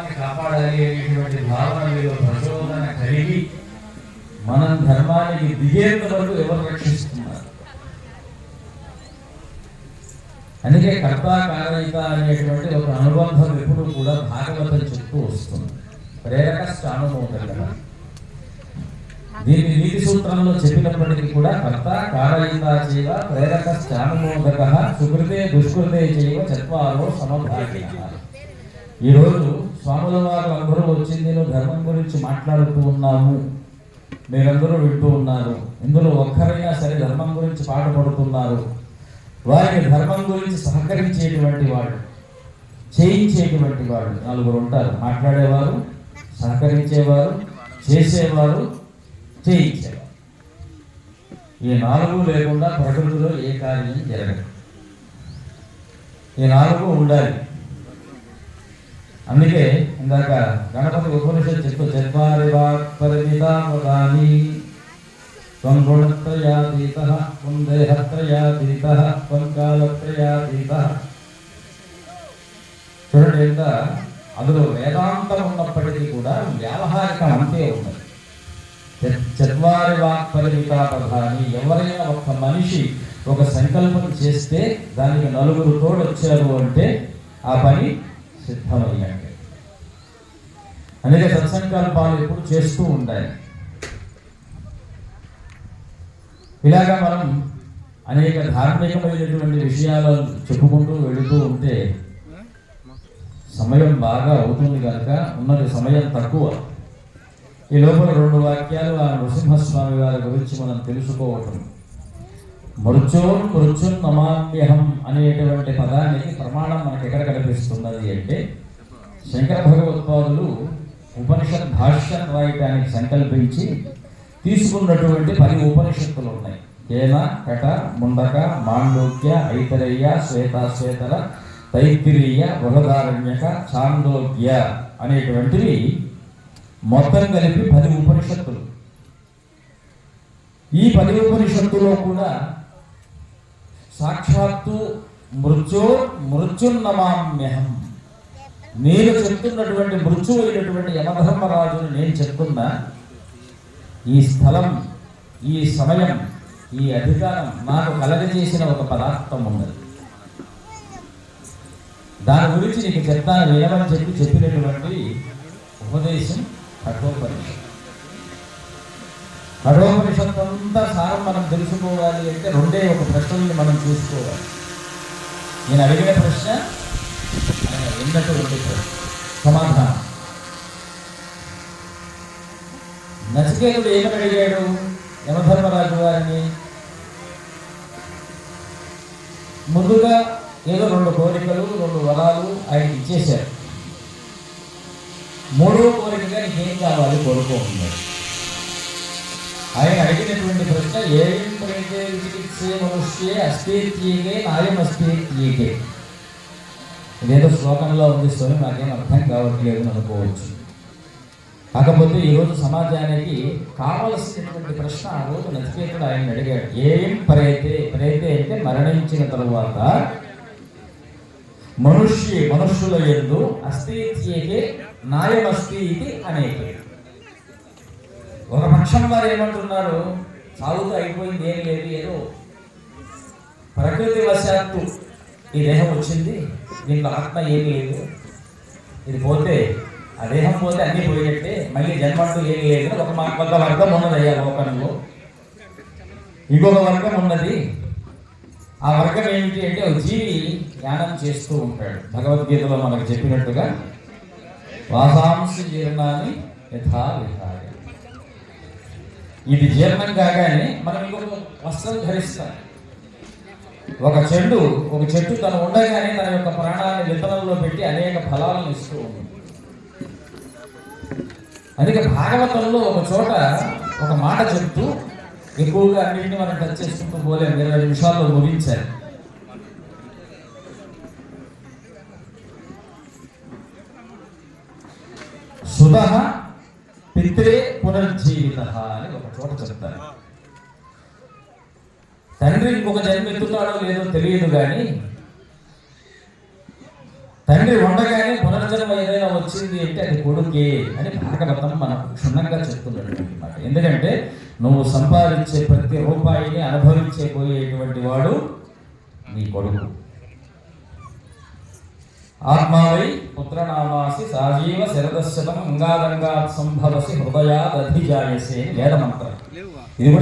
ధర్మాన్ని కాపాడాలి అనేటువంటి భావన మీద ప్రచోదన కలిగి మనం ధర్మానికి దిగేంత వరకు ఎవరు రక్షిస్తున్నారు? అందుకే కర్త కారయిత అనేటువంటి ఒక అనుబంధం ఎప్పుడు కూడా భాగవతం చెప్తూ వస్తుంది. ప్రేరక స్థానమోదక దీన్ని నీతి సూత్రంలో చెప్పినప్పటికీ కూడా కర్త కారయిత చేవ ప్రేరక స్థానమోదక సుకృతే దుష్కృతే చేవ చత్వారో సమభాగినః. ఈరోజు స్వాముల వారు అందరూ వచ్చి నేను ధర్మం గురించి మాట్లాడుతూ ఉన్నాము, మీరందరూ వింటూ ఉన్నారు. ఇందులో ఒక్కరైనా సరే ధర్మం గురించి పాటుపడుతున్నారు, వారికి ధర్మం గురించి సహకరించేటువంటి వాళ్ళు, చేయించేటువంటి వాళ్ళు నలుగురు ఉంటారు. మాట్లాడేవారు, సహకరించేవారు, చేసేవారు, చేయించేవారు. ఈ నాలుగు లేకుండా ప్రకృతిలో ఏ కార్యం జరగదు. ఈ నాలుగు ఉండాలి. అందుకే ఇందాక గణపతి ఉపనిషత్తు చెప్తూ చత్వారి వాక్పరిమితావదాని త్వం గుణత్రయాతీతః త్వం దేహత్రయాతీతః త్వం కాలత్రయాతీతః. చూడండి, ఎంత అందులో వేదాంతం ఉన్నప్పటికీ కూడా వ్యావహారికం అంతే ఉన్నది. చత్వారి వాక్పరిమితావదాని. ఎవరైనా ఒక మనిషి ఒక సంకల్పం చేస్తే దానికి నలుగురు తోడు వచ్చారు అంటే ఆ పని సిద్ధమయ్యాడు. అందుకే సత్సంకల్పాలు ఎప్పుడు చేస్తూ ఉండాలి. ఇలాగా మనం అనేక ధార్మికమైనటువంటి విషయాలను చెప్పుకుంటూ వెళుతూ ఉంటే సమయం బాగా అవుతుంది కనుక ఉన్నది సమయం తక్కువ. ఈ లోపల 2 వాక్యాలు ఆ నృసింహస్వామి వారి గురించి మనం తెలుసుకోవటం. మృత్యున్ నమామ్యహం అనేటువంటి పదానికి ప్రమాణం మనకు ఎక్కడ కనిపిస్తున్నది అంటే శంకర భగవత్పాదులు ఉపనిషత్ భాష్యం రాయటానికి సంకల్పించి తీసుకున్నటువంటి 10 ఉపనిషత్తులు ఉన్నాయి. కేన, కట, ముండక, మాండూక్య, ఐతరేయ, శ్వేతాశ్వేతర, తైత్తిరీయ, బృహదారణ్యక, ఛాందోగ్య అనేటువంటివి మొత్తం కలిపి 10 ఉపనిషత్తులు. ఈ 10 ఉపనిషత్తులో కూడా సాక్షాత్తు మృత్యున్నమామ్యహం, నేను చెప్తున్నటువంటి మృత్యు అయినటువంటి యమధర్మరాజుని నేను చెప్తున్నా, ఈ స్థలం, ఈ సమయం, ఈ అధికారం నాకు కలగజేసిన ఒక పదార్థం ఉన్నది. దాని గురించి నీకు చెప్తాను వినమని చెప్పినటువంటి ఉపదేశం కఠోపనిషత్తు. కఠోపనిషత్తు అంతా సారం మనం తెలుసుకోవాలి అంటే 2 ఒక ప్రశ్నల్ని మనం చూసుకోవాలి. నేను అడిగిన ప్రశ్న, ఆయన విన్నటువంటి సమాధానం. నచికేతుడు ఏమని అడిగాడు యమధర్మరాజు వారిని? ముందుగా ఏదో 2 కోరికలు, 2 వరాలు ఆయనకి ఇచ్చేశారు. 3వ కోరికగా నీకేం కావాలి కోరుకో ఉన్నాడు. ఆయన అడిగినటువంటి ప్రశ్న ఏం ప్రేతే విచికిత్సే మనుష్యే అస్థేత్యేకే నాయమస్థేత్యేకే. ఇదేదో శ్లోకంలో ఉంది స్వామి, నాకేం అర్థం కావట్లేదు అనుకోవచ్చు. కాకపోతే ఈరోజు సమాజానికి కావలసినటువంటి ప్రశ్న ఆ రోజు నచికేతుడు ఆయన అడిగాడు. ఏం ప్రేతే, ప్రేతే అంటే మరణించిన తరువాత మనుష్యుల యందు అస్థిత్యేకే నాయమస్తి ఇది అనేకే. ఒక పక్షం వారు ఏమంటున్నారు, సాగుతూ అయిపోయింది, ఏం లేదు, ఏదో ప్రకృతి వశాత్తు ఈ దేహం వచ్చింది, దీంట్లో ఆత్మ ఏం లేదు, ఇది పోతే ఆ దేహం పోతే అన్నీ పోయినట్టే, మళ్ళీ జన్మంటూ ఏం లేదు. ఒక వర్గం ఉన్నది అయ్యా లోకంలో, ఇంకొక వర్గం ఉన్నది. ఆ వర్గం ఏమిటి అంటే ఒక జీవి ధ్యానం చేస్తూ ఉంటాడు. భగవద్గీతలో మనకు చెప్పినట్టుగా వాసాంసి జీర్ణాన్ని యథా విహాయ. ఇది జీర్ణం కాగానే మనం ఇంకొక వస్త్రం ధరిస్తాం. ఒక చెట్టు తను ఉండగానే తన యొక్క ప్రాణాన్ని విత్తనంలో పెట్టి అనేక ఫలాలను ఇస్తూ ఉంది. అందుకే భాగవతంలో ఒక చోట ఒక మాట చెప్తూ, ఎక్కువగా అన్నింటినీ మనం టచ్ చేసుకుంటూ పోలేము, 20 నిమిషాల్లో ముగించారు. సుధః పిత్రే పునర్జీవితః అని ఒక చోట చెప్తారు. తండ్రి ఇంకొక జన్మ ఎత్తుతాడో లేదో తెలియదు కానీ తండ్రి ఉండగానే పునర్జీవితం పునర్జన్మ ఏదైనా వచ్చింది అంటే అది కొడుకే అని భాగవతం మనకు క్షుణ్ణంగా చెప్తున్నటువంటి మాట. ఎందుకంటే నువ్వు సంపాదించే ప్రతి రూపాయిని అనుభవించబోయేటువంటి వాడు నీ కొడుకు. ఆత్మావై పుత్రనామాసి సాజీవ శరదశతం అంగాదంగాత్ సంభవసి హృదయాదధిజాయసే అని వేదమంత్రం. ఇది కూడా